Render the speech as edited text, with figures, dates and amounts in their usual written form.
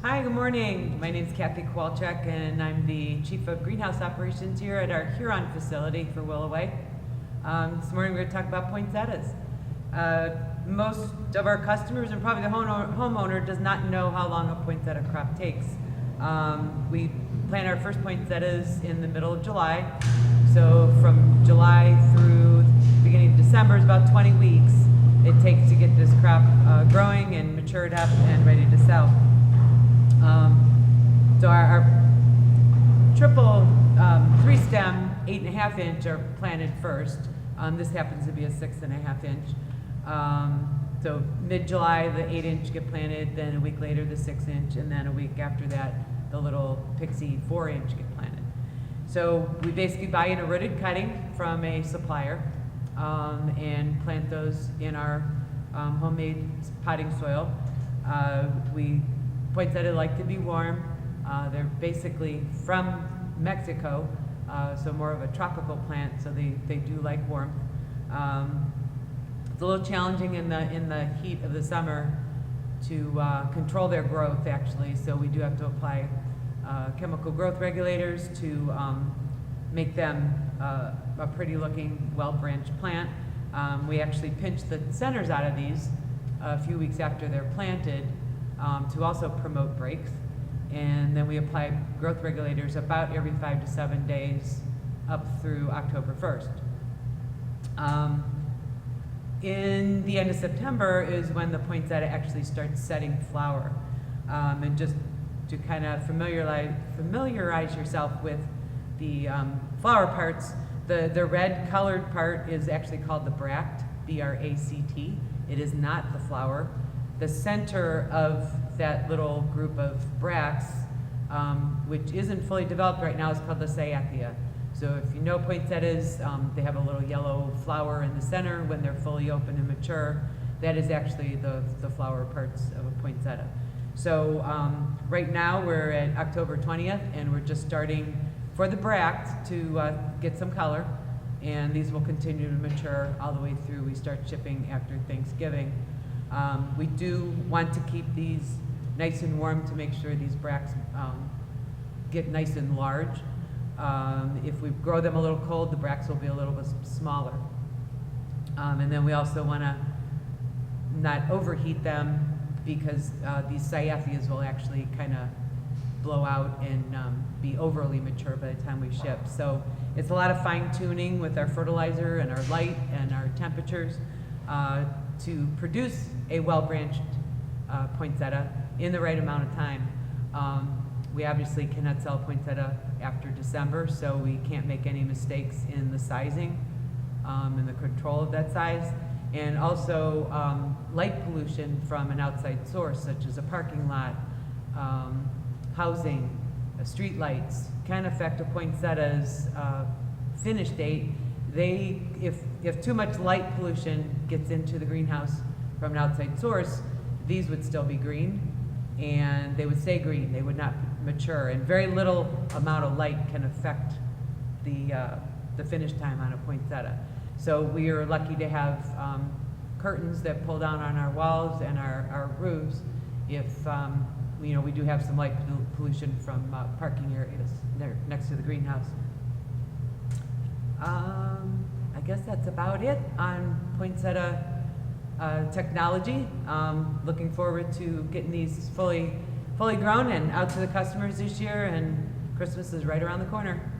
Hi, good morning. My name is Cathy and I'm the Chief of Greenhouse Operations here at our Huron facility for Willoway. This morning we're going to talk about poinsettias. Most of our customers and probably the homeowner does not know how long a poinsettia crop takes. We plant our first poinsettias in the middle of July, so from July through the beginning of December is about 20 weeks it takes to get this crop growing and matured up and ready to sell. So our triple 3-stem 8.5 inch are planted first. This happens to be a 6.5 inch. So mid-July the 8 inch get planted, then a week later the 6 inch, and then a week after that the little pixie 4 inch get planted. So we basically buy in a rooted cutting from a supplier and plant those in our homemade potting soil. Poinsettia like to be warm. They're basically from Mexico, so more of a tropical plant, so they do like warmth. It's a little challenging in the heat of the summer to control their growth, actually, so we do have to apply chemical growth regulators to make them a pretty looking, well-branched plant. We actually pinch the centers out of these a few weeks after they're planted to also promote breaks, and then we apply growth regulators about every 5 to 7 days up through October 1st. In the end of September is when the poinsettia actually starts setting flower, and just to kind of familiarize yourself with the flower parts, the red colored part is actually called the bract, B-R-A-C-T. It is not the flower. The center of that little group of bracts, which isn't fully developed right now, is called the cyathea. So if you know poinsettias, they have a little yellow flower in the center when they're fully open and mature. That is actually the flower parts of a poinsettia. So right now we're at October 20th and we're just starting for the bract to get some color, and these will continue to mature all the way through. We start shipping after Thanksgiving. We do want to keep these nice and warm to make sure these bracts get nice and large. If we grow them a little cold, the bracts will be a little bit smaller. And then we also want to not overheat them, because these cyatheas will actually kind of blow out and be overly mature by the time we ship. So it's a lot of fine tuning with our fertilizer and our light and our temperatures to produce a well-branched poinsettia in the right amount of time. We obviously cannot sell poinsettia after December, so we can't make any mistakes in the sizing and the control of that size. And also light pollution from an outside source, such as a parking lot, housing, street lights, can affect a poinsettia's finish date. If too much light pollution gets into the greenhouse from an outside source, these would still be green, and they would stay green. They would not mature, and very little amount of light can affect the finish time on a poinsettia. So we are lucky to have curtains that pull down on our walls and our roofs if we do have some light pollution from parking areas there next to the greenhouse. I guess that's about it on poinsettia technology. Looking forward to getting these fully grown and out to the customers this year, and Christmas is right around the corner.